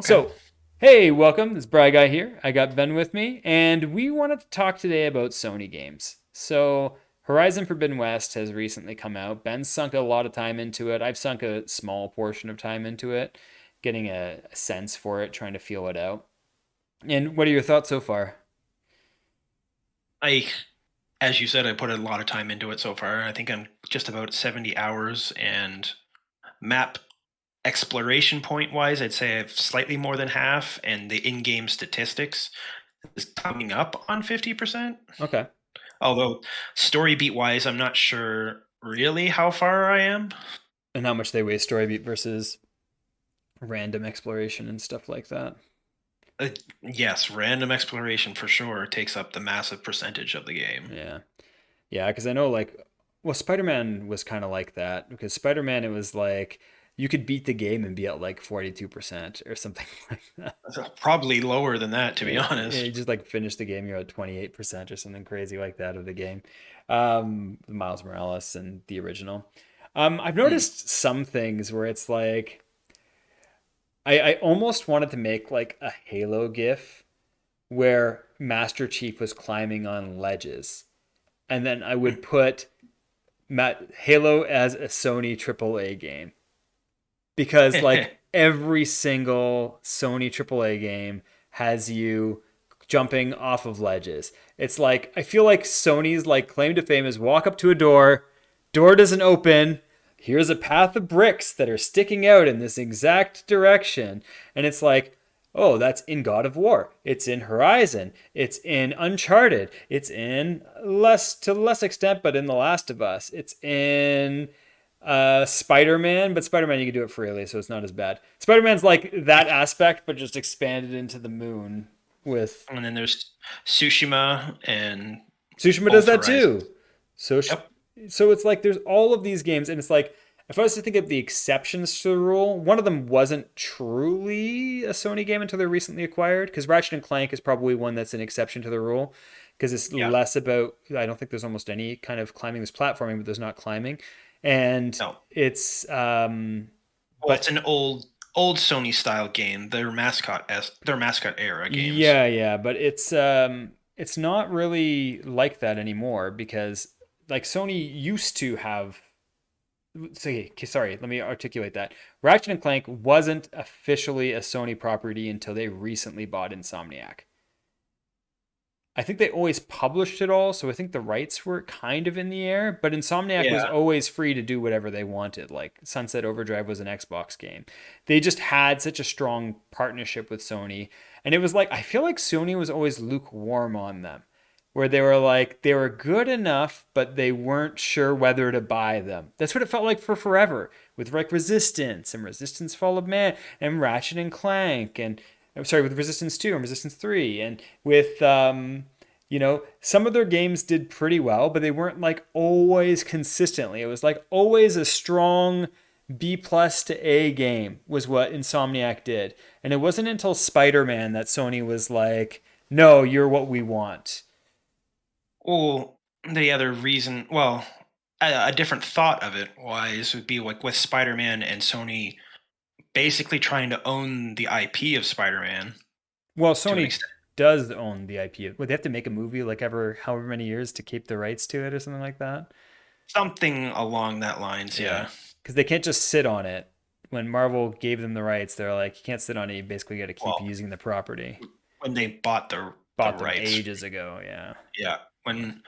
Okay. So, hey, welcome. This is Bry Guy here. I got Ben with me, and we wanted to talk today about Sony games. So, Horizon Forbidden West has recently come out. Ben's sunk a lot of time into it. I've sunk a small portion of time into it, getting a sense for it, trying to feel it out. And what are your thoughts so far? I, as you said, I put a lot of time into it so far. I think I'm just about 70 hours, and map exploration point wise, I'd say I've slightly more than half, and the in game statistics is coming up on 50%. Okay. Although, story beat wise, I'm not sure really how far I am. And how much they weigh story beat versus random exploration and stuff like that. Uh, yes, random exploration for sure takes up the massive percentage of the game. Yeah. Yeah, because I know well, Spider-Man was kind of like that because Spider-Man, it was like you could beat the game and be at like 42% or something like that. Probably lower than that, to be Yeah, you honest. just like finish the game, you're at 28% or something crazy like that of the game. Miles Morales and the original. I've Hmm. noticed some things where it's like I almost wanted to make like a Halo GIF where Master Chief was climbing on ledges, and then I would put Halo as a Sony AAA game because like every single Sony AAA game has you jumping off of ledges. It's like I feel like Sony's like claim to fame is walk up to a door doesn't open. Here's a path of bricks that are sticking out in this exact direction, and it's like, oh, that's in God of War. It's in Horizon. It's in Uncharted. It's in less extent, but in The Last of Us. It's in Spider-Man, but Spider-Man you can do it freely, so it's not as bad. Spider-Man's like that aspect, but just expanded into the moon with And then there's Tsushima and Tsushima does both that too. Horizons. So Yep. so it's like there's all of these games, and it's like if I was to think of the exceptions to the rule, one of them wasn't truly a Sony game until they're recently acquired. Because Ratchet and Clank is probably one that's an exception to the rule, because it's Yeah. less about. I don't think there's almost any kind of climbing. There's platforming, but there's not climbing, and No. it's Well, it's but an old Sony style game. Their mascot era games. yeah, but it's not really like that anymore because like Sony used to have sorry, let me articulate that. Ratchet and Clank wasn't officially a Sony property until they recently bought Insomniac. I think they always published it all, so I think the rights were kind of in the air, but Insomniac was Yeah. always free to do whatever they wanted. Like Sunset Overdrive was an Xbox game. They just had such a strong partnership with Sony, and it was like I feel like Sony was always lukewarm on them, where they were like they were good enough, but they weren't sure whether to buy them. That's what it felt like for forever with like Resistance and Resistance Fall of Man and Ratchet and Clank and I'm sorry, with Resistance 2 and Resistance 3 and with some of their games did pretty well, but they weren't like always consistently. It was like always a strong B plus to A game was what Insomniac did. And it wasn't until Spider-Man that Sony was like, "No, you're what we want." Well, the other reason, well, a different thought of it wise would be like with Spider-Man and Sony basically trying to own the IP of Spider-Man Well, to an Sony extent. does own the IP. Would they have to make a movie like however many years to keep the rights to it or something like that? Something along that lines, Yeah, yeah. because they can't just sit on it. When Marvel gave them the rights, they're like, you can't sit on it. You basically got to keep Well, using the property. when they bought the Bought them rights, ages ago. Yeah, yeah. When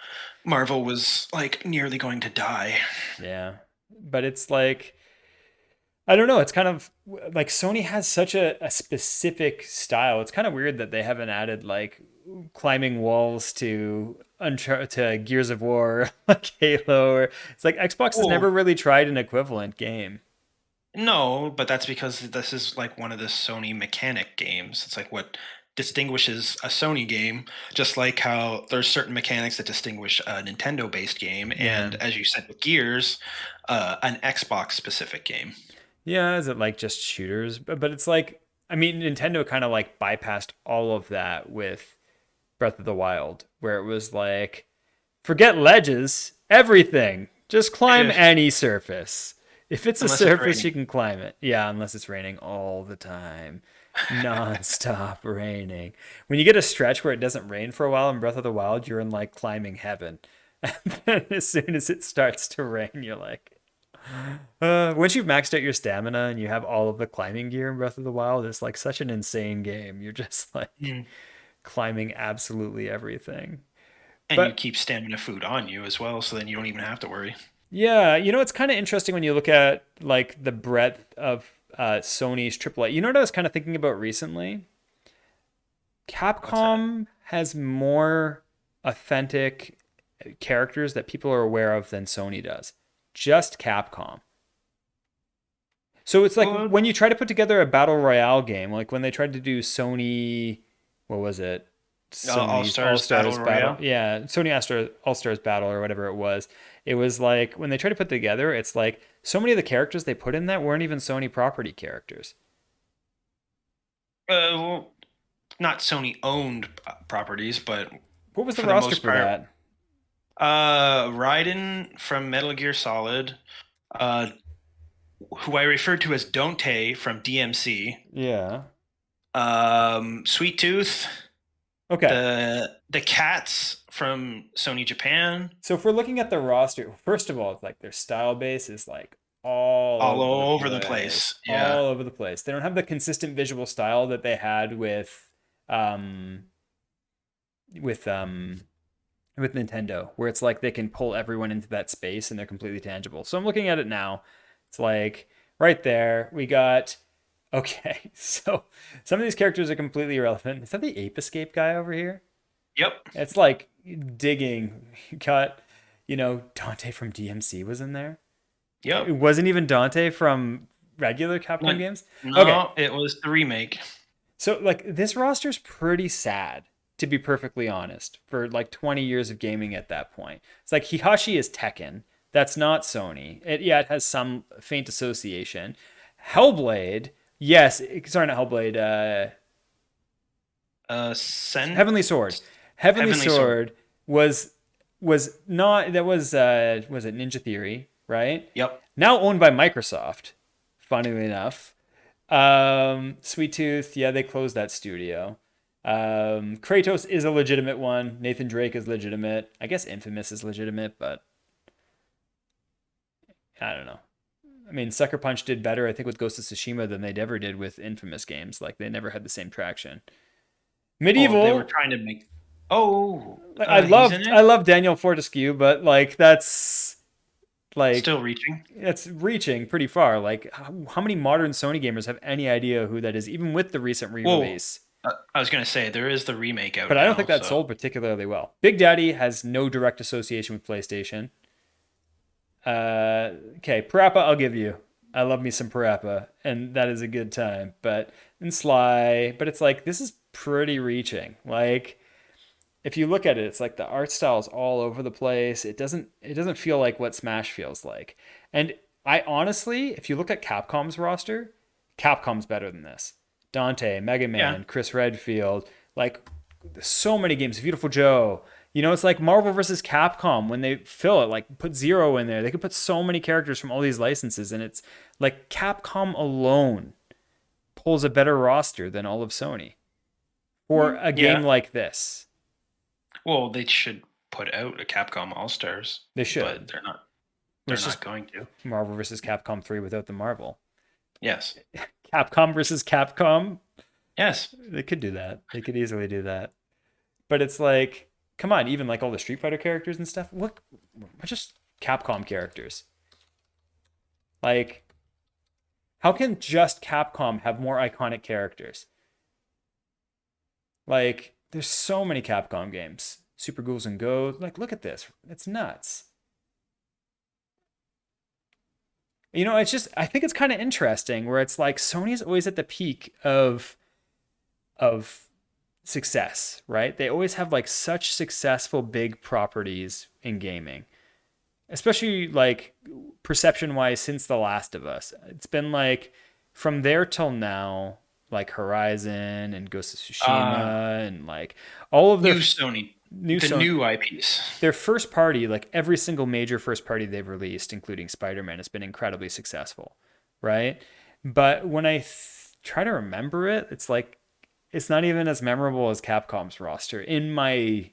Marvel was like nearly going to die. yeah. But it's like I don't know. It's kind of like Sony has such a specific style. It's kind of weird that they haven't added like climbing walls to to Gears of War, like Halo. Or, it's like Xbox has Oh, never really tried an equivalent game. no, but that's because this is like one of the Sony mechanic games. It's like what distinguishes a Sony game, just like how there's certain mechanics that distinguish a Nintendo-based game, Yeah. and as you said with Gears, an Xbox-specific game. Yeah, is it like just shooters? But it's like, I mean, Nintendo kind of like bypassed all of that with Breath of the Wild, where it was like, forget ledges, everything. Just climb Eh, any surface. If it's a unless it's surface, raining. you can climb it. Yeah, unless it's raining all the time. Non-stop raining. When you get a stretch where it doesn't rain for a while in Breath of the Wild, you're in like climbing heaven. And then as soon as it starts to rain, you're like, once you've maxed out your stamina and you have all of the climbing gear in Breath of the Wild, it's like such an insane game. You're just like Mm. climbing absolutely everything. And you But keep stamina food on you as well, so then you don't even have to worry. yeah, it's kind of interesting when you look at like the breadth of Sony's AAA. You know what I was kind of thinking about recently? What's that? Capcom has more authentic characters that people are aware of than Sony does. Just Capcom. So it's like Well, when you try to put together a battle royale game, like when they tried to do Sony, what was it? All Sony's All Stars Battle Stars Battle. Royale. Yeah, Sony All Stars Battle or whatever it was. It was like when they tried to put together, it's like so many of the characters they put in that weren't even Sony property characters. Well, not Sony owned properties, but What was the for the roster most for part, that? Raiden from Metal Gear Solid, uh, who I referred to as Dante from DMC, Yeah. Sweet Tooth, Okay. the cats from Sony Japan, So if we're looking at the roster, first of all, it's like their style base is like all all over the over the place, place. Yeah. all over the place. They don't have the consistent visual style that they had um, with um, with Nintendo, where it's like they can pull everyone into that space and they're completely tangible. So I'm looking at it now. It's like right there, we got. Okay, so some of these characters are completely irrelevant. Is that the Ape Escape guy over here? Yep. It's like digging. Got, Dante from DMC was in there. It Yep. wasn't even Dante from regular Capcom No, games. Okay, no, it was the remake. so like this roster's pretty sad, to be perfectly honest, for like 20 years of gaming at that point. It's like Hihashi is Tekken. That's not Sony. It has some faint association. Hellblade, yes, sorry, not Hellblade. Sen Heavenly Sword. Heavenly Heavenly Sword. Sword was was not that was it Ninja Theory, right? Yep. Now owned by Microsoft, funnily enough. Sweet Tooth, yeah, they closed that studio. Kratos is a legitimate one. Nathan Drake is legitimate. I guess Infamous is legitimate, but I don't know. I mean, Sucker Punch did better, I think, with Ghost of Tsushima than they ever did with Infamous games. Like they never had the same traction. Oh, they were Medieval, trying to make. Oh, like, I he's in loved it. I love Daniel Fortescue, but like like Still reaching. that's reaching pretty far. Like how many modern Sony gamers have any idea who that is, even with the recent Whoa. re-release? I was gonna say there is the remake out But I don't think now, that so sold particularly well. Big Daddy has no direct association with PlayStation. Okay, Parappa, I'll give you. I love me some Parappa, and that is a good time. But and Sly, but it's like this is pretty reaching. Like if you look at it, it's like the art style is all over the place. It doesn't feel like what Smash feels like. And I honestly, if you look at Capcom's roster, Capcom's better than this. Dante, Mega yeah. Man, Chris Redfield, like so many games. Beautiful Joe. It's like Marvel versus Capcom when they fill it, like put Zero in there. They could put so many characters from all these licenses, and it's like Capcom alone pulls a better roster than all of Sony for a game Yeah. like this. Well, they should put out a Capcom All Stars, They but should. they're not. They're It's just not going to. Marvel versus Capcom 3 without the Marvel. Yes. Capcom versus Capcom. Yes. They could do that. They could easily do that. But it's like, come on, even like all the Street Fighter characters and stuff. What? Just Capcom characters. Like, how can just Capcom have more iconic characters? Like, there's so many Capcom games. Super Ghouls and Go. Like, look at this. It's nuts. It's just I think it's kind of interesting where it's like Sony's always at the peak of success, right? They always have like such successful big properties in gaming, especially like perception wise since The Last of Us. It's been like from there till now, like Horizon and Ghost of Uh, Tsushima and like all of their new Sony, new the Sony, new IPs. their first party, like every single major first party they've released, including Spider-Man, has been incredibly successful, right? But when I try to remember it. It's like it's not even as memorable as Capcom's roster in my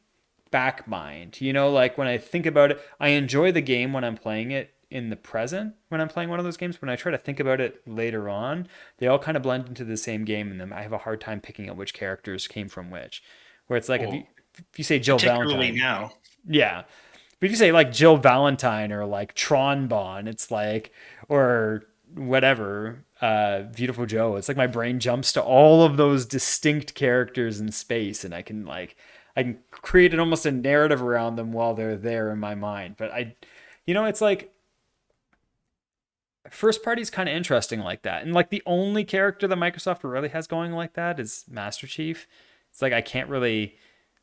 back mind. You know, like when I think about it, I enjoy the game when I'm playing it in the present when I'm playing one of those games. When I try to think about it later on, they all kind of blend into the same game, and then I have a hard time picking out which characters came from which. Where it's like Well, if you say Jill particularly Valentine, now. yeah. But if you say like Jill Valentine or like Tron Bon, it's like or whatever, Beautiful Joe. It's like my brain jumps to all of those distinct characters in space, and I can create an almost a narrative around them while they're there in my mind. But it's like first party's kind of interesting like that, and like the only character that Microsoft really has going like that is Master Chief. It's like I can't really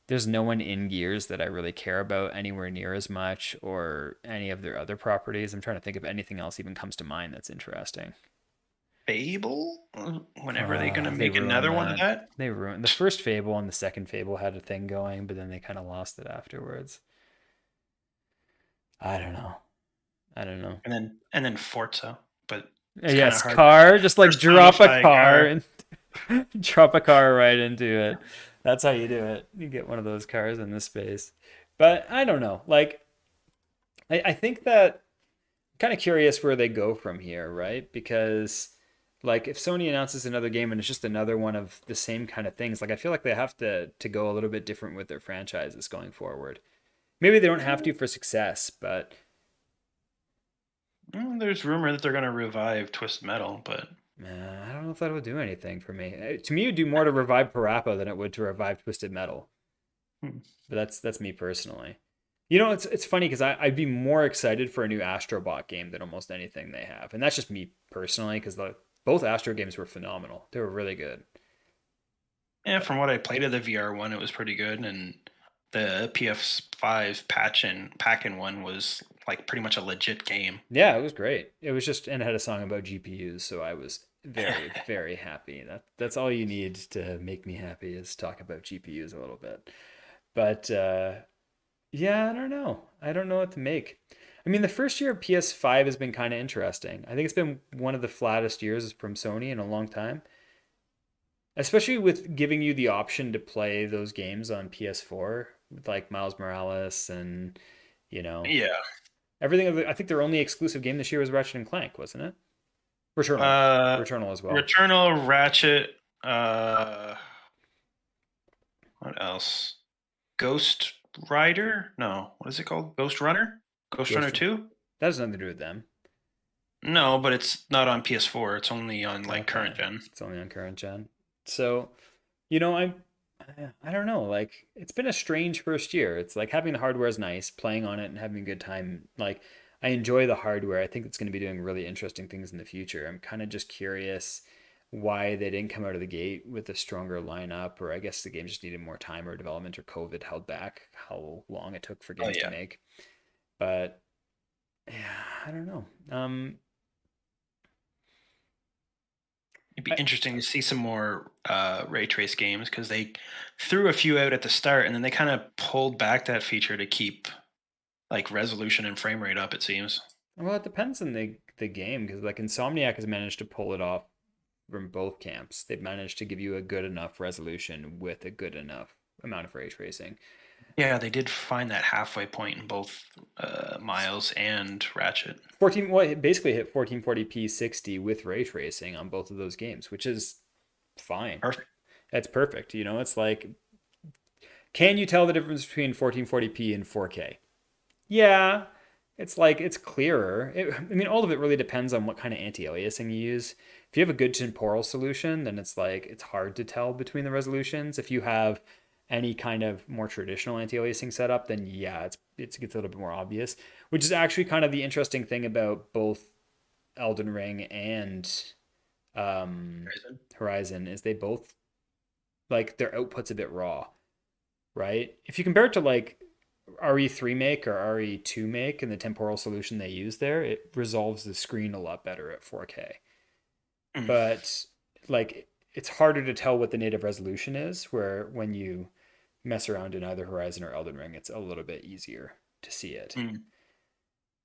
there's no one in Gears that I really care about anywhere near as much or any of their other properties. I'm trying to think if anything else even comes to mind that's interesting. Fable? Whenever are they going to They make ruined another one of that. that? They ruined the first Fable and the second Fable had a thing going, but then they kind of lost it afterwards. I don't know. I don't know. And then Forza, but it's kind of Yes, hard. car, just like First time to drop a fly a car car. and drop a car right into it. That's how you do it. You get one of those cars in this space. But I don't know. Like I think that kind of curious where they go from here, right? Because like if Sony announces another game and it's just another one of the same kind of things, like I feel like they have to go a little bit different with their franchises going forward. Maybe they don't have to for success, but There's rumor that they're going to revive Twisted Metal, but I don't know if that would do anything for me. To me, it would do more to revive Parappa than it would to revive Twisted Metal. hmm. But that's me personally. You know, it's funny because I'd be more excited for a new Astrobot game than almost anything they have, and that's just me personally because both Astro games were phenomenal. They were really good. Yeah, from what I played of the VR one, it was pretty good, and the PS5 pack-in one was like pretty much a legit game. Yeah, it was great. It was just and it had a song about GPUs, so I was very very happy. That's all you need to make me happy is talk about GPUs a little bit. But yeah, I don't know. I don't know what to make. I mean, the first year of PS5 has been kind of interesting. I think it's been one of the flattest years from Sony in a long time, especially with giving you the option to play those games on PS4 with like Miles Morales and you know Yeah. everything. I think their only exclusive game this year was Ratchet and Clank, wasn't it? Returnal, Uh, Returnal as well. Returnal, Ratchet. What else? Ghost Rider? No, what is it called? Ghost Runner? Ghost Runner Ghost. 2? That has nothing to do with them. No, but it's not on PS4. It's only on like Okay, current gen. it's only on current gen. So you know, I don't know. Like it's been a strange first year. It's like having the hardware is nice, playing on it and having a good time. Like I enjoy the hardware. I think it's going to be doing really interesting things in the future. I'm kind of just curious why they didn't come out of the gate with a stronger lineup, or I guess the game just needed more time or development or COVID held back how long it took for Oh games to yeah. make. But yeah, I don't know. It'd be I, interesting to see some more ray trace games because they threw a few out at the start and then they kind of pulled back that feature to keep like resolution and frame rate up. It seems. well, it depends on the game because like Insomniac has managed to pull it off from both camps. They've managed to give you a good enough resolution with a good enough amount of ray tracing. Yeah, they did find that halfway point in both Miles and Ratchet. 14, well, it basically hit 1440p 60 with ray tracing on both of those games, which is fine. Perfect. That's perfect. You know, it's like, can you tell the difference between 1440p and 4K? Yeah, it's like it's clearer. I mean, all of it really depends on what kind of anti-aliasing you use. If you have a good temporal solution, then it's like it's hard to tell between the resolutions. If you have any kind of more traditional anti-aliasing setup, then yeah, it gets a little bit more obvious. Which is actually kind of the interesting thing about both Elden Ring and um, Horizon is they both like their output's a bit raw, right? If you compare it to like RE3 make or RE2 make and the temporal solution they use there, it resolves the screen a lot better at 4K. Mm. But like it's harder to tell what the native resolution is, where when you mess around in either Horizon or Elden Ring, it's a little bit easier to see it. Mm.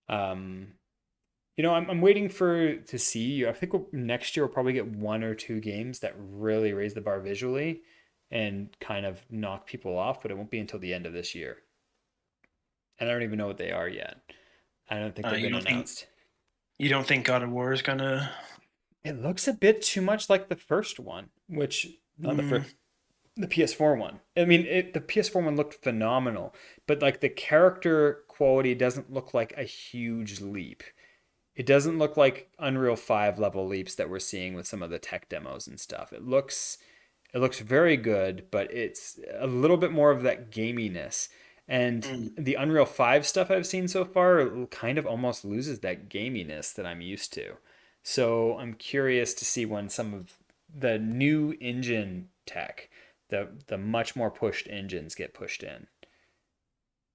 Um, I'm waiting for to see. I think next year we'll probably get one or two games that really raise the bar visually and kind of knock people off, but it won't be until the end of this year. And I don't even know what they are yet. I don't think they've You been don't think announced. you don't think God of War is gonna? It looks a bit too much like the first one, which not the Mm, first, the PS4 one. I mean, the PS4 one looked phenomenal, but like the character quality doesn't look like a huge leap. It doesn't look like Unreal 5 level leaps that we're seeing with some of the tech demos and stuff. It looks very good, but it's a little bit more of that gaminess. And mm. the Unreal 5 stuff I've seen so far kind of almost loses that gaminess that I'm used to. So I'm curious to see when some of the new engine tech, the much more pushed engines get pushed in.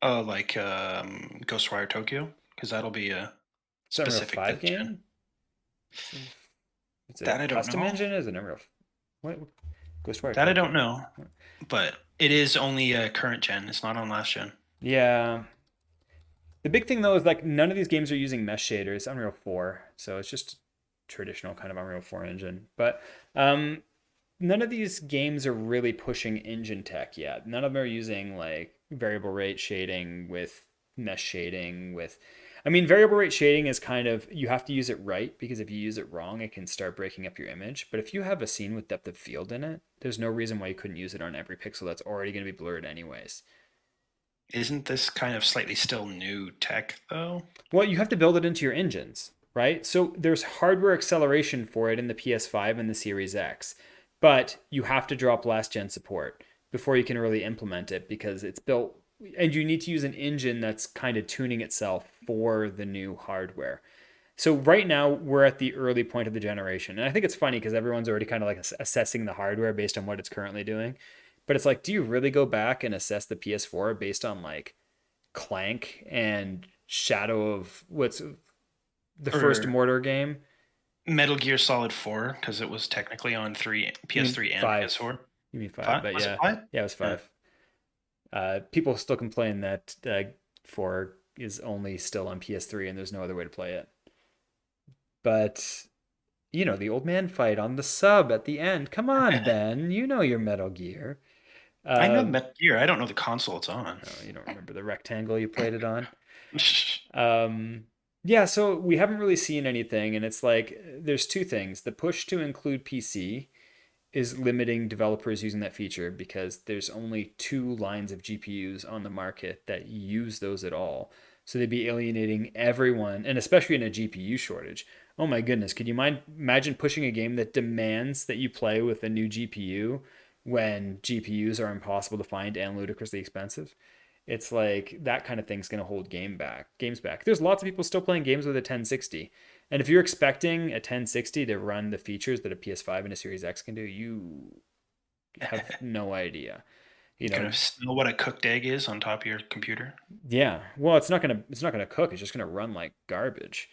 Oh, like Ghostwire Tokyo, because that'll be a Is that Unreal specific 5 this gen. game? It's a That I don't custom know. engine? Is it Unreal? What? Ghostwire That I Tokyo? don't know. But it is only a current gen. It's not on last gen. Yeah. The big thing though is like none of these games are using mesh shaders. Unreal 4, so it's just traditional kind of Unreal 4 engine. But none of these games are really pushing engine tech yet. None of them are using like variable rate shading with mesh shading with I mean variable rate shading is kind of you have to use it right because if you use it wrong it can start breaking up your image. But if you have a scene with depth of field in it, there's no reason why you couldn't use it on every pixel that's already going to be blurred anyways. Isn't this kind of slightly still new tech though? Well, you have to build it into your engines, right? So there's hardware acceleration for it in the PS5 and the Series X, but you have to drop last gen support before you can really implement it because it's built and you need to use an engine that's kind of tuning itself for the new hardware. So right now we're at the early point of the generation. And I think it's funny because everyone's already kind of like assessing the hardware based on what it's currently doing. But it's like, do you really go back and assess the PS4 based on like Clank and Shadow of what's the first Or Mortar game? Metal Gear Solid 4, because it was technically on You mean PS3 and five? PS4. You mean five? Five? But Was it yeah, five? yeah, it was Yeah. five. People still complain that four is only still on PS3 and there's no other way to play it. But the old man fight on the sub at the end. Come on, Ben. You know your Metal Gear. I know Uh, Metal Gear. I don't know the console it's on. oh, you don't remember the rectangle you played it on? Um, yeah, so we haven't really seen anything, and it's like there's two things. The push to include PC is limiting developers using that feature because there's only two lines of GPUs on the market that use those at all. So they'd be alienating everyone, and especially in a GPU shortage. Oh my goodness, could you imagine pushing a game that demands that you play with a new GPU when GPUs are impossible to find and ludicrously expensive? It's like that kind of thing's going to hold games back. There's lots of people still playing games with a 1060. And if you're expecting a 1060 to run the features that a PS5 and a Series X can do, you have no idea. You Gonna know, smell what a cooked egg is on top of your computer. yeah. Well, it's not gonna cook. It's just gonna run like garbage.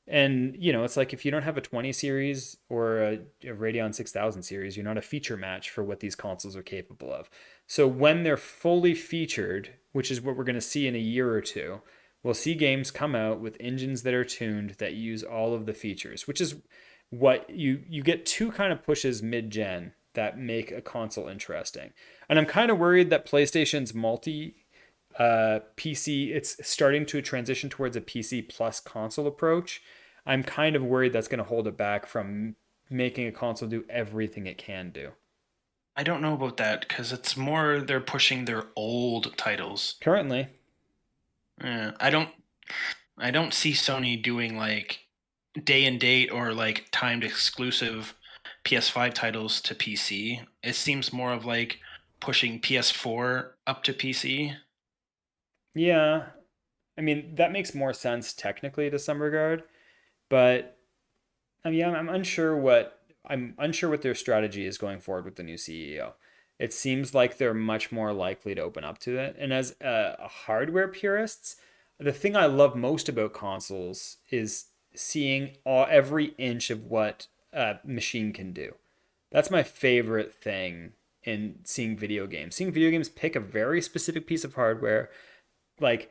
And it's like if you don't have a 20 series or a Radeon 6000 series, you're not a feature match for what these consoles are capable of. So when they're fully featured, which is what we're going to see in a year or two, we'll see games come out with engines that are tuned that use all of the features, which is what you get two kind of pushes mid-gen that make a console interesting. And I'm kind of worried that PlayStation's multi PC, it's starting to transition towards a PC plus console approach. I'm kind of worried that's going to hold it back from making a console do everything it can do. I don't know about that because it's more they're pushing their old titles. Currently, Yeah, I don't see Sony doing like day and date or like timed exclusive PS5 titles to PC. It seems more of like pushing PS4 up to PC. yeah, I mean, that makes more sense technically to some regard, but I mean, I'm unsure what their strategy is going forward with the new CEO. It seems like they're much more likely to open up to it. And as hardware purists, the thing I love most about consoles is seeing every inch of what a machine can do. That's my favorite thing in seeing video games. Seeing video games pick a very specific piece of hardware, like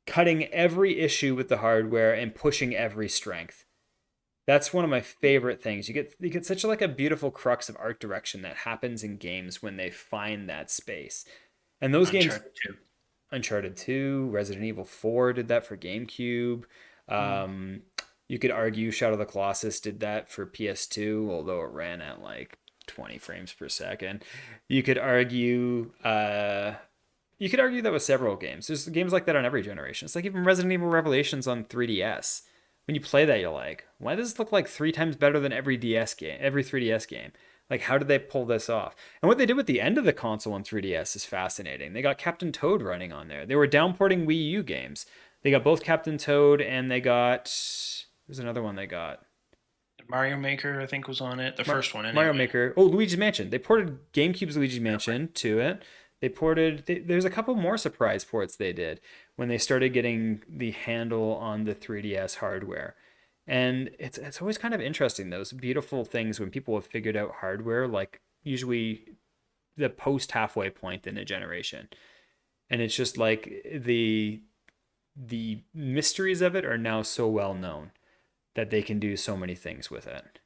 cutting every issue with the hardware and pushing every strength. That's one of my favorite things. You get such like a beautiful crux of art direction that happens in games when they find that space. And those games, Uncharted 2. Uncharted 2, Resident Evil 4 did that for GameCube. Mm. Um, you could argue Shadow of the Colossus did that for PS2, although it ran at like 20 frames per second. You could argue you could argue that with several games. There's games like that on every generation. It's like even Resident Evil Revelations on 3DS. When you play that, you're like, why does this look like three times better than every DS game, every 3DS game? Like, how did they pull this off? And what they did with the end of the console on 3DS is fascinating. They got Captain Toad running on there. They were downporting Wii U games. They got both Captain Toad and they got. There's another one they got. Mario Maker, I think, was on it. The first one, Mario anyway. Maker. Oh, Luigi's Mansion. They ported GameCube's Luigi's Mansion to it. They ported. There's a couple more surprise ports they did when they started getting the handle on the 3DS hardware. And it's always kind of interesting those beautiful things when people have figured out hardware, like usually the post halfway point in a generation. And it's just like the mysteries of it are now so well known that they can do so many things with it.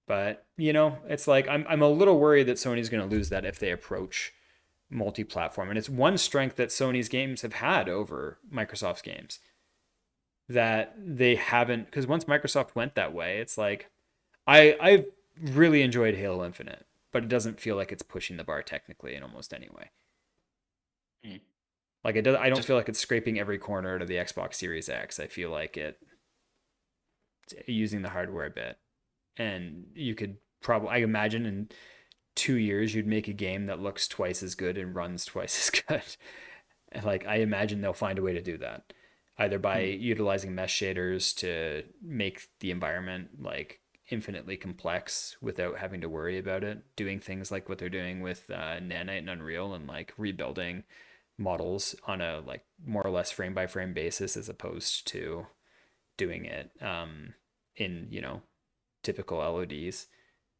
But it's like I'm a little worried that Sony's going to lose that if they approach multi-platform. And it's one strength that Sony's games have had over Microsoft's games that they haven't, because once Microsoft went that way, it's like I've really enjoyed Halo Infinite, but it doesn't feel like it's pushing the bar technically in almost any way. Mm. Like it does, I don't Just feel like it's scraping every corner out of the Xbox Series X. I feel like it's using the hardware a bit. And you could probably, I imagine in 2 years you'd make a game that looks twice as good and runs twice as good. And like I imagine they'll find a way to do that, either by mm. utilizing mesh shaders to make the environment like infinitely complex without having to worry about it, doing things like what they're doing with Nanite and Unreal, and like rebuilding models on a like more or less frame by frame basis, as opposed to doing it in typical LODs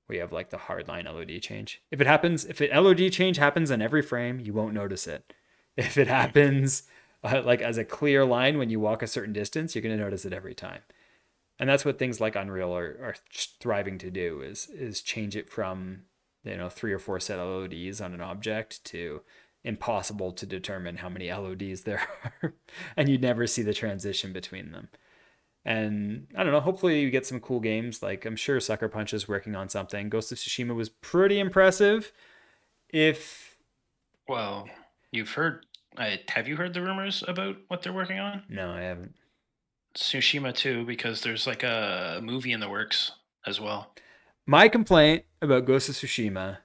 where you have like the hardline LOD change. If an LOD change happens on every frame, you won't notice it. If it happens like as a clear line when you walk a certain distance, you're going to notice it every time. And that's what things like Unreal are thriving to do is change it from 3 or 4 set LODs on an object to impossible to determine how many LODs there are, and you never see the transition between them. And I don't know, hopefully you get some cool games. Like I'm sure Sucker Punch is working on something. Ghost of Tsushima was pretty impressive. If Well, you've heard. Have you heard the rumors about what they're working on? No, I haven't. Tsushima 2, because there's like a movie in the works as well. My complaint about Ghost of Tsushima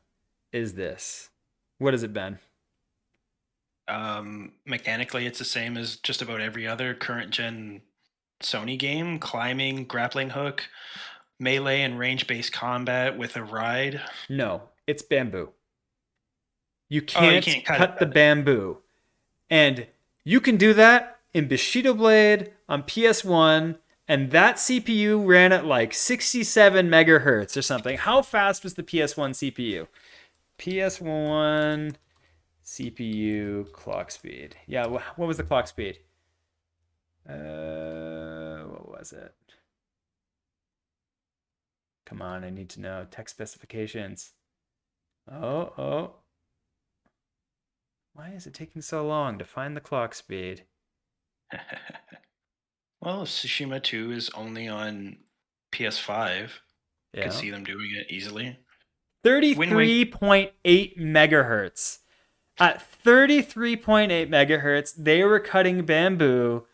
is this. What has it been? Mechanically, it's the same as just about every other current gen Sony game: climbing, grappling hook, melee and range based combat with a ride. No, it's bamboo. You Oh, you can't can't cut it. cut the bamboo. And you can do that in Bushido Blade on PS1, and that CPU ran at like 67 megahertz or something. How fast was the PS1 CPU? PS1 CPU clock speed. Yeah, what was the clock speed? What was it? Come on, I need to know. Tech specifications. Oh. Why is it taking so long to find the clock speed? Well, Tsushima 2 is only on PS5. Could Yeah. see them doing it easily. Wind Waker. 33.8 megahertz. At 33.8 megahertz, they were cutting bamboo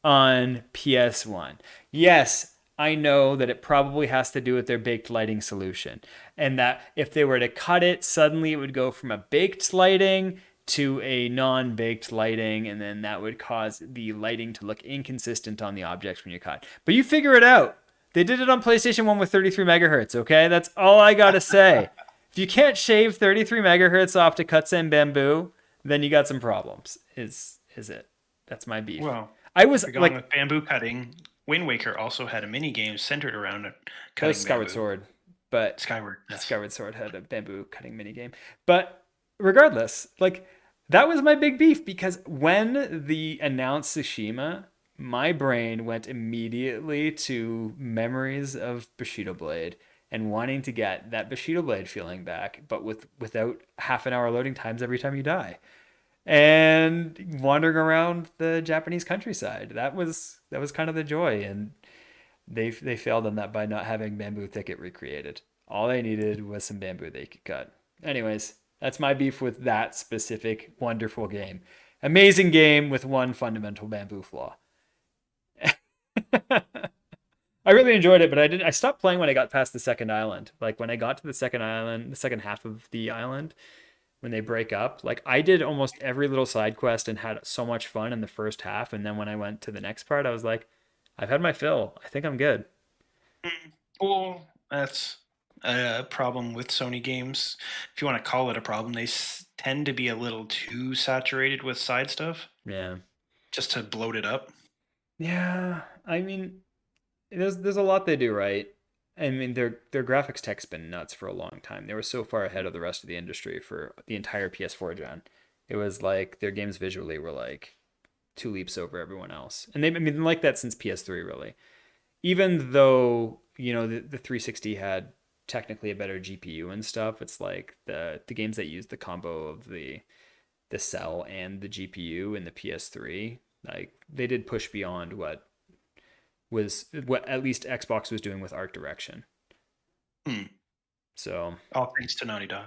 on PS1. Yes, I know that it probably has to do with their baked lighting solution. And that if they were to cut it, suddenly it would go from a baked lighting to a non-baked lighting, and then that would cause the lighting to look inconsistent on the objects when you cut. But you figure it out. They did it on PlayStation 1 with 33 megahertz, okay? That's all I gotta say. If you can't shave 33 megahertz off to cut some bamboo, then you got some problems. Is it? That's my beef. Well, I if was you're going like, with bamboo cutting, Wind Waker also had a mini game centered around that was cutting Skyward bamboo. Sword, but Skyward, yes. Skyward Sword had a bamboo cutting minigame. But regardless, like That was my big beef because when the announced Tsushima, my brain went immediately to memories of Bushido Blade and wanting to get that Bushido Blade feeling back, but without half an hour loading times every time you die. And wandering around the Japanese countryside. That was kind of the joy, and they failed on that by not having Bamboo Thicket recreated. All they needed was some bamboo they could cut. Anyways, that's my beef with that specific wonderful game. Amazing game with one fundamental bamboo flaw. I really enjoyed it, but I stopped playing when I got past the second island. Like when I got to the second island, the second half of the island, when they break up, like I did almost every little side quest and had so much fun in the first half, and then when I went to the next part, I was like, I've had my fill. I think I'm good. Well, that's a problem with Sony games. If you want to call it a problem, they tend to be a little too saturated with side stuff Yeah. just to bloat it up. Yeah, I mean, there's a lot they do right. I mean, their graphics tech's been nuts for a long time. They were so far ahead of the rest of the industry for the entire PS4 gen. It was like their games visually were like two leaps over everyone else, and they've been like that since PS3 really. Even though the 360 had technically a better GPU and stuff, it's like the games that use the combo of the cell and the GPU in the PS3, like they did push beyond what at least Xbox was doing with art direction. Hmm. So All thanks to Naughty Dog.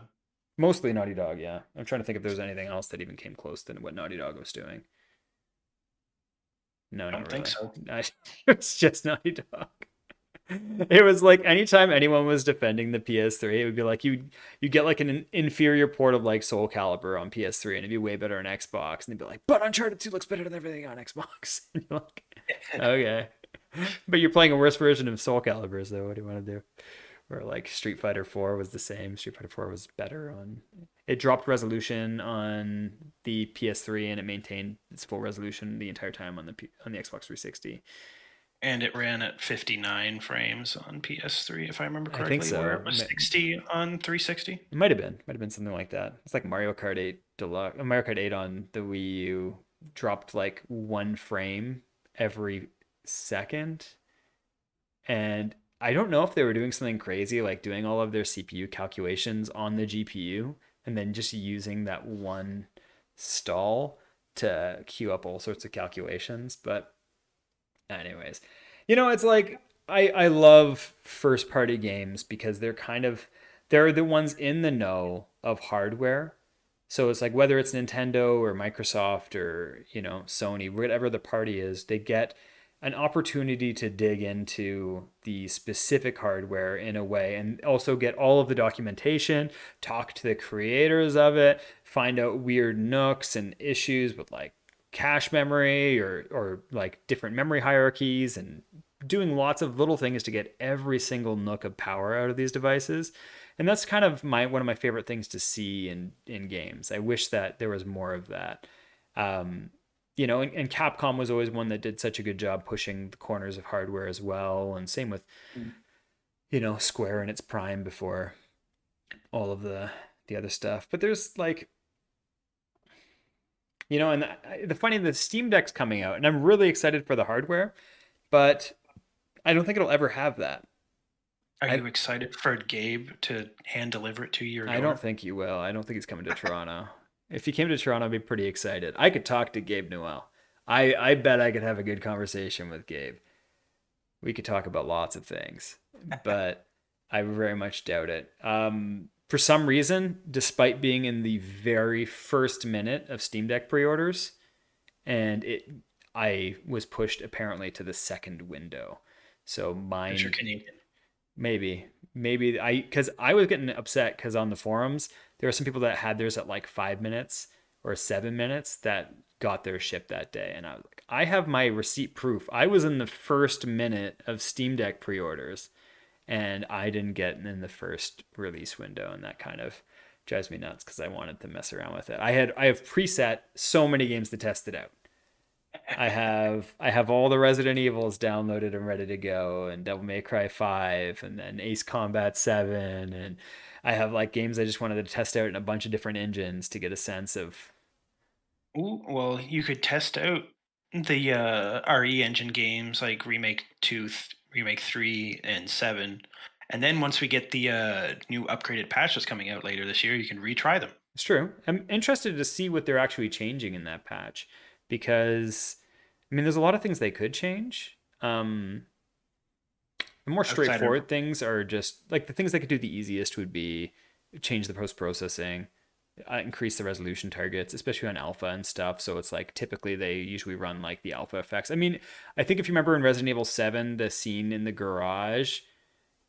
mostly Naughty Dog, yeah. I'm trying to think if there was anything else that even came close to what Naughty Dog was doing. No, I don't not think really. so. It's just Naughty Dog. It was like anytime anyone was defending the PS3, it would be like you get like an inferior port of like Soul Calibur on PS3, and it'd be way better on Xbox, and they'd be like, "But Uncharted 2 looks better than everything on Xbox." And you're like, "Okay," but you're playing a worse version of Soul Calibur, so what do you want to do? Or like Street Fighter 4 was the same. Street Fighter 4 was better on. It dropped resolution on the PS3, and it maintained its full resolution the entire time on the Xbox 360. And it ran at 59 frames on PS3, if I remember I think correctly, where it so. was 60 on 360. It might have been something like that. It's like Mario Kart 8 Deluxe, Mario Kart 8 on the Wii U dropped like 1 frame every second, and I don't know if they were doing something crazy like doing all of their CPU calculations on the GPU and then just using that one stall to queue up all sorts of calculations. But anyways, it's like I love first party games because they're the ones in the know of hardware. So it's like whether it's Nintendo or Microsoft or Sony, whatever the party is, they get an opportunity to dig into the specific hardware in a way and also get all of the documentation, talk to the creators of it, find out weird nooks and issues with like cache memory or like different memory hierarchies and doing lots of little things to get every single nook of power out of these devices. And that's kind of one of my favorite things to see in games. I wish that there was more of that. Um, and Capcom was always one that did such a good job pushing the corners of hardware as well. And same with, Square in its prime before all of the other stuff. But there's like, and the Steam Deck's coming out, and I'm really excited for the hardware, but I don't think it'll ever have that. Are I you excited for Gabe to hand deliver it to your I don't door? think you will. I don't think he's coming to Toronto. If he came to Toronto, I'd be pretty excited. I could talk to Gabe Newell. I bet I could have a good conversation with Gabe. We could talk about lots of things, but I very much doubt it. For some reason, despite being in the very first minute of Steam Deck pre-orders, and I was pushed apparently to the second window. So Because you're mine Canadian. maybe because I was getting upset because on the forums there were some people that had theirs at like 5 minutes or 7 minutes that got their ship that day, and I was like, I have my receipt proof. I was in the first minute of Steam Deck pre-orders, and I didn't get in the first release window, and that kind of drives me nuts because I wanted to mess around with it. I have preset so many games to test it out. I have all the Resident Evils downloaded and ready to go, and Devil May Cry 5, and then Ace Combat 7, and I have like games I just wanted to test out in a bunch of different engines to get a sense of Ooh, well, you could test out the RE engine games like Remake 2, Remake 3, and 7. And then once we get the new upgraded patch that's coming out later this year, you can retry them. It's true. I'm interested to see what they're actually changing in that patch because, I mean, there's a lot of things they could change. The more Outside of straightforward things are just like the things they could do the easiest would be change the post processing, increase the resolution targets, especially on alpha and stuff. So it's like typically they usually run like the alpha effects. I mean, I think if you remember in Resident Evil 7, the scene in the garage,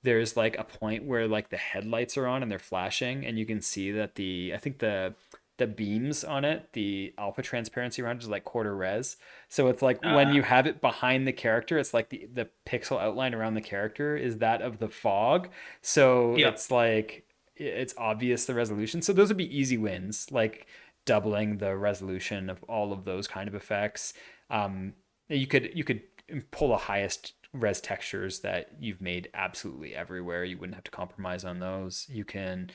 there's like a point where like the headlights are on and they're flashing, and you can see that I think the beams on it, the alpha transparency around it is like quarter res. So it's like when you have it behind the character, it's like the pixel outline around the character is that of the fog. So yeah. it's like it's obvious the resolution. So those would be easy wins, like doubling the resolution of all of those kind of effects. You could pull the highest res textures that you've made absolutely everywhere. You wouldn't have to compromise on those. You can,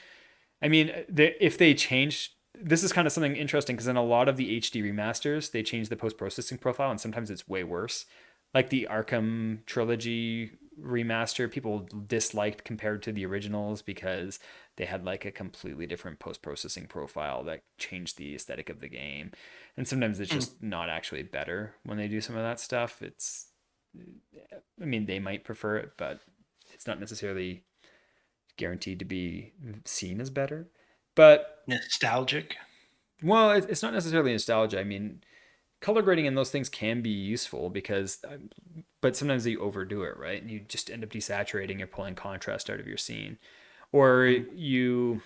I mean, if they change, this is kind of something interesting because in a lot of the HD remasters, they change the post processing profile, and sometimes it's way worse. Like the Arkham trilogy remaster, people disliked compared to the originals because they had like a completely different post processing profile that changed the aesthetic of the game. And sometimes it's Mm. just not actually better when they do some of that stuff. I mean, they might prefer it, but it's not necessarily guaranteed to be seen as better. But Nostalgic. well, it's not necessarily nostalgia. I mean, color grading and those things can be useful because, but sometimes you overdo it, right? And you just end up desaturating. You're pulling contrast out of your scene, or Mm.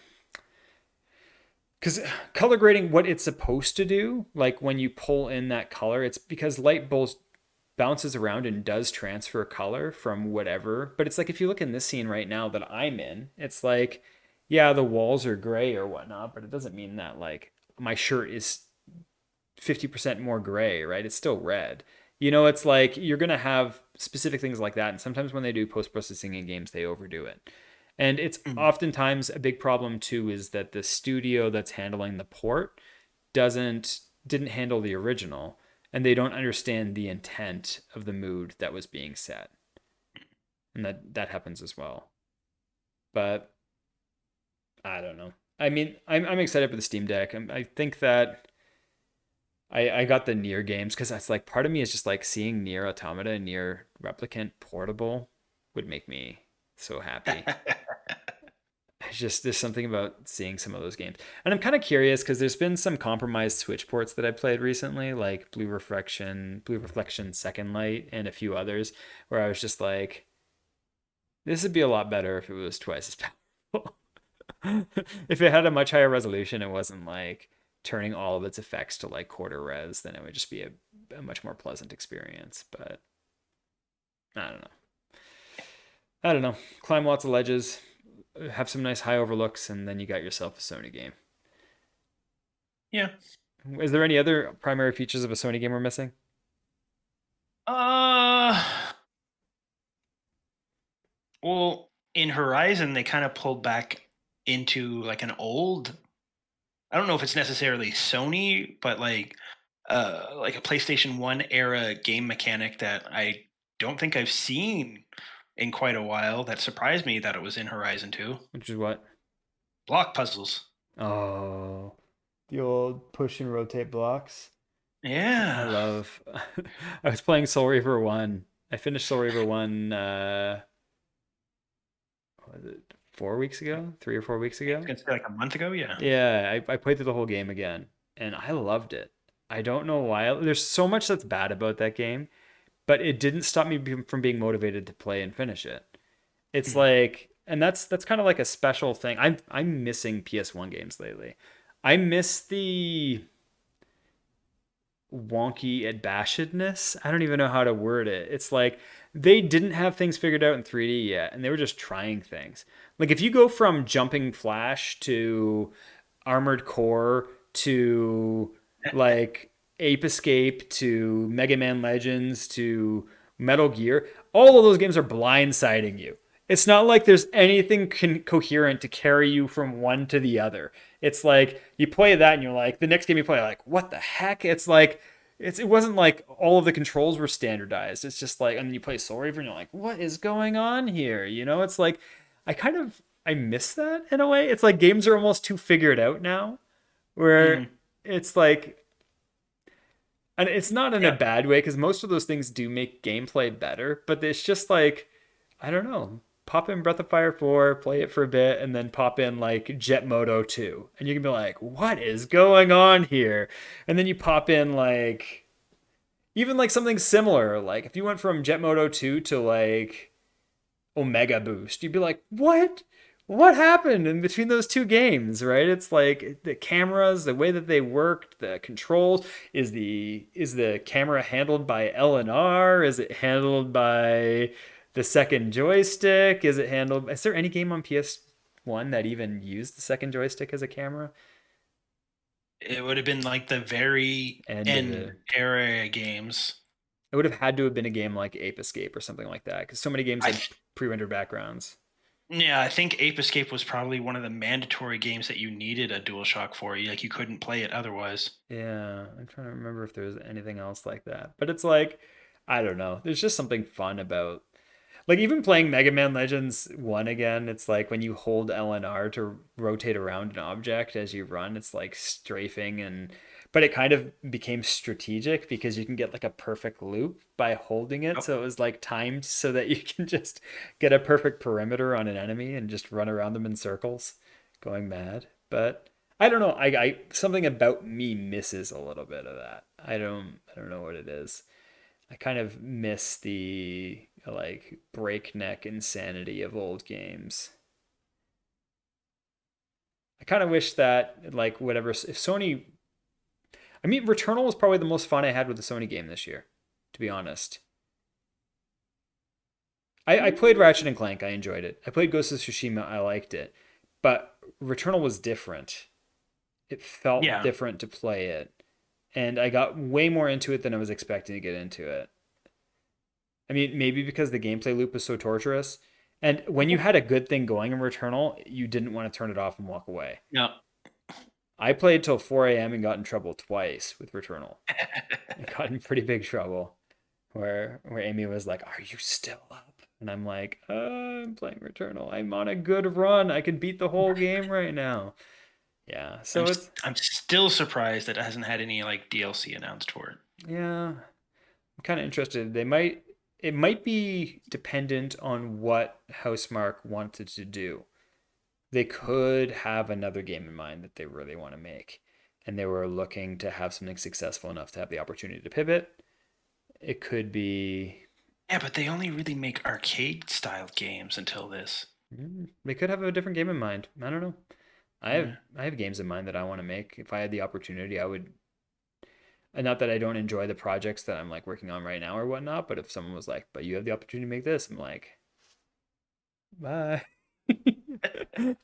because color grading, what it's supposed to do, like when you pull in that color, it's because light bounces around and does transfer color from whatever. But it's like if you look in this scene right now that I'm in, it's like, yeah, the walls are gray or whatnot, but it doesn't mean that like my shirt is 50% more gray, right? It's still red. It's like you're going to have specific things like that. And sometimes when they do post processing in games, they overdo it. And it's Mm. oftentimes a big problem too is that the studio that's handling the port didn't handle the original, and they don't understand the intent of the mood that was being set. And that happens as well. But I don't know. I mean, I'm excited for the Steam Deck. I think that I got the Nier games because that's like part of me is just like seeing Nier Automata and Nier Replicant portable would make me so happy. It's just there's something about seeing some of those games, and I'm kind of curious because there's been some compromised Switch ports that I played recently, like Blue Reflection, Second Light, and a few others, where I was just like, this would be a lot better if it was twice as powerful. If it had a much higher resolution, it wasn't like turning all of its effects to like quarter res, then it would just be a much more pleasant experience. But I don't know. I don't know. Climb lots of ledges, have some nice high overlooks, and then you got yourself a Sony game. Yeah. Is there any other primary features of a Sony game we're missing? Uh, well, in Horizon, they kind of pulled back into like an old. I don't know if it's necessarily Sony, but like a PlayStation 1 era game mechanic that I don't think I've seen in quite a while that surprised me that it was in Horizon 2. Which is what? Block puzzles. Oh, the old push and rotate blocks. I Yeah. love. I was playing Soul Reaver 1. I finished Soul Reaver 1 what was it 4 weeks ago? 3 or 4 weeks I was ago? gonna say like a month ago, yeah. Yeah, I played through the whole game again, and I loved it. I don't know why. There's so much that's bad about that game, but it didn't stop me from being motivated to play and finish it. It's Mhm. like, and that's kind of like a special thing. I'm missing PS1 games lately. I miss the wonky abashedness. I don't even know how to word it. It's like they didn't have things figured out in 3D yet, and they were just trying things. Like if you go from jumping Flash to Armored Core to like Ape Escape to Mega Man Legends to Metal Gear, all of those games are blindsiding you. It's not like there's anything coherent to carry you from one to the other. It's like you play that and you're like, the next game you play, like, what the heck? It's like, it wasn't like all of the controls were standardized. It's just like, and then you play Soul Reaver and you're like, what is going on here? You know, it's like, I miss that in a way. It's like games are almost too figured out now, where Hmm. it's like, and it's not in a Yeah, bad way because most of those things do make gameplay better, but it's just like, I don't know. Pop in Breath of Fire 4, play it for a bit, and then pop in like Jet Moto 2. And you can be like, what is going on here? And then you pop in like even like something similar. Like if you went from Jet Moto 2 to like Omega Boost, you'd be like, what? What happened in between those two games, right? It's like the cameras, the way that they worked, the controls. Is the camera handled by L and R? Is it handled by the second joystick? Is it handled? Is there any game on PS1 that even used the second joystick as a camera? it would have been like the very End of end it. era games. It would have had to have been a game like Ape Escape or something like that, because so many games I had pre-rendered backgrounds. Yeah, I think Ape Escape was probably one of the mandatory games that you needed a DualShock for. Like you couldn't play it otherwise. Yeah, I'm trying to remember if there was anything else like that. But it's like, I don't know. There's just something fun about like even playing Mega Man Legends 1 again, it's like when you hold LNR to rotate around an object as you run, it's like strafing and but it kind of became strategic because you can get like a perfect loop by holding it. Yep. So it was like timed so that you can just get a perfect perimeter on an enemy and just run around them in circles, going mad. But I don't know. I something about me misses a little bit of that. I don't know what it is. I kind of miss the like breakneck insanity of old games. I kind of wish that like whatever if Sony I mean Returnal was probably the most fun I had with the Sony game this year, to be honest. I played Ratchet and Clank, I enjoyed it. I played Ghost of Tsushima, I liked it. But Returnal was different. It felt Yeah. different to play it. And I got way more into it than I was expecting to get into it. I mean, maybe because the gameplay loop was so torturous. And when you had a good thing going in Returnal, you didn't want to turn it off and walk away. Yeah. I played till 4 a.m. and got in trouble twice with Returnal. I got in pretty big trouble where Amy was like, "Are you still up?" And I'm like, I'm playing Returnal. I'm on a good run. I could beat the whole game right now." Yeah, so it's I'm still surprised that it hasn't had any like DLC announced for it. yeah, I'm kind of interested. It might be dependent on what Housemarque wanted to do. They could have another game in mind that they really want to make, and they were looking to have something successful enough to have the opportunity to pivot. It could be Yeah, but they only really make arcade style games until this. they could have a different game in mind. I don't know. I have Yeah. I have games in mind that I want to make. If I had the opportunity, I would. And not that I don't enjoy the projects that I'm like working on right now or whatnot, but if someone was like, "But you have the opportunity to make this," I'm like, "Bye,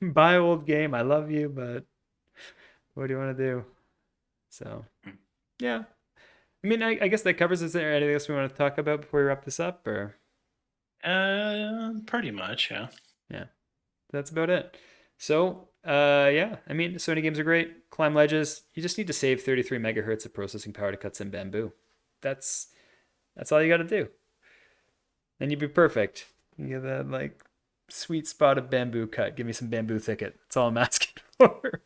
bye, old game. I love you, but what do you want to do?" So yeah, I mean, I guess that covers. Is there anything else we want to talk about before we wrap this up, or Pretty much, yeah. yeah, that's about it. So, yeah, I mean, Sony games are great. Climb ledges. You just need to save 33 megahertz of processing power to cut some bamboo. That's that's all you got to do. Then you'd be perfect. You get that like sweet spot of bamboo cut. Give me some bamboo thicket. That's all I'm asking for.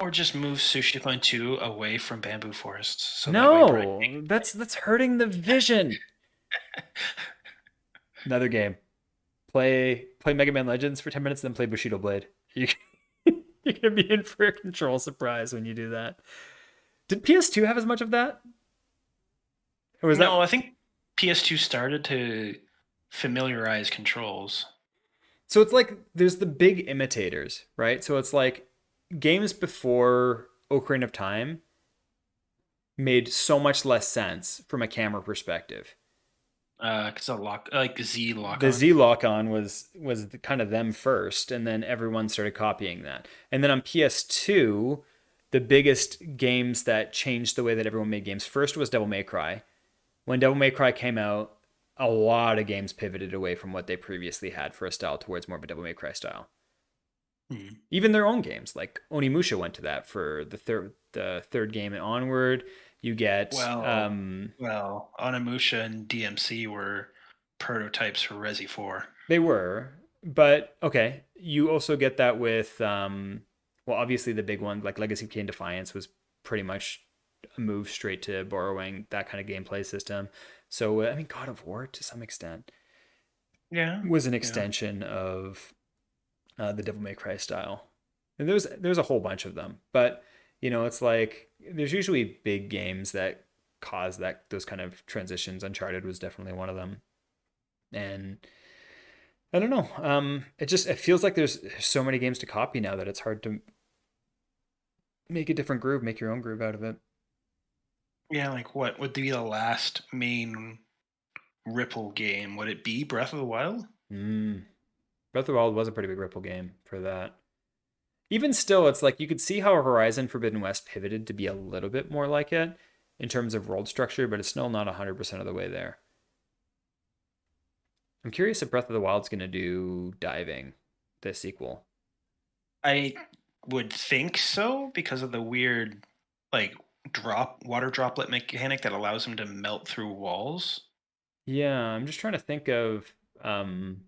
Or just move Sushi Coin 2 away from bamboo forests, so that way Brian. No, that's hurting the vision. Another game. Play Mega Man Legends for 10 minutes, then play Bushido Blade. You, you're gonna be in for a control surprise when you do that. Did PS2 have as much of that? Or was No, that I think PS2 started to familiarize controls. so it's like there's the big imitators, right? So it's like games before Ocarina of Time made so much less sense from a camera perspective. Cause a lock like Z lock The on. Z lock on was kind of them first, and then everyone started copying that. And then on PS2, the biggest games that changed the way that everyone made games first was Devil May Cry. When Devil May Cry came out, a lot of games pivoted away from what they previously had for a style towards more of a Devil May Cry style. Hmm. Even their own games, like Onimusha went to that for the third game and onward. You get Onimusha and DMC were prototypes for Resi 4. they were, but okay. You also get that with well, obviously the big one like Legacy of Kain Defiance was pretty much a move straight to borrowing that kind of gameplay system. So I mean, God of War to some extent Yeah, was an yeah. extension of the Devil May Cry style. And there's a whole bunch of them, but it's like there's usually big games that cause that those kind of transitions. Uncharted was definitely one of them, and I don't know. It feels like there's so many games to copy now that it's hard to make a different groove, make your own groove out of it. Yeah, like what would be the last main Ripple game? Would it be Breath of the Wild? Mm. Breath of the Wild was a pretty big Ripple game for that. Even still, it's like you could see how Horizon Forbidden West pivoted to be a little bit more like it in terms of world structure, but it's still not 100% of the way there. I'm curious if Breath of the Wild's going to do diving, the sequel. I would think so because of the weird like drop water droplet mechanic that allows him to melt through walls. Yeah, I'm just trying to think of um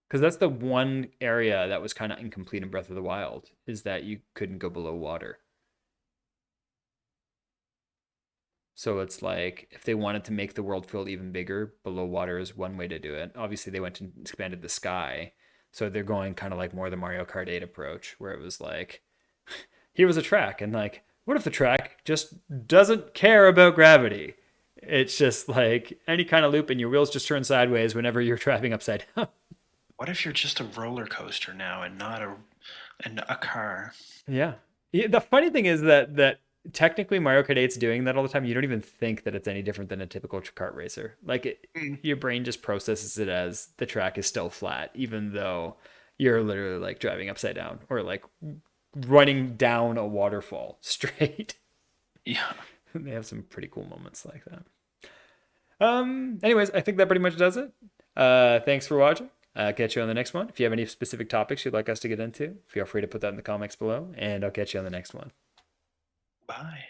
because that's the one area that was kind of incomplete in Breath of the Wild is that you couldn't go below water. So it's like if they wanted to make the world feel even bigger, below water is one way to do it. Obviously, they went and expanded the sky. So they're going kind of like more the Mario Kart 8 approach, where it was like, here was a track, and like, what if the track just doesn't care about gravity? It's just like any kind of loop, and your wheels just turn sideways whenever you're driving upside down. What if you're just a roller coaster now and not a car? Yeah. Yeah, the funny thing is that technically Mario Kart 8's doing that all the time. You don't even think that it's any different than a typical kart racer. Like Mm. your brain just processes it as the track is still flat, even though you're literally like driving upside down or like running down a waterfall straight. Yeah. They have some pretty cool moments like that. Anyways, I think that pretty much does it. Thanks for watching. Catch you on the next one. If you have any specific topics you'd like us to get into, feel free to put that in the comments below, and I'll catch you on the next one. Bye.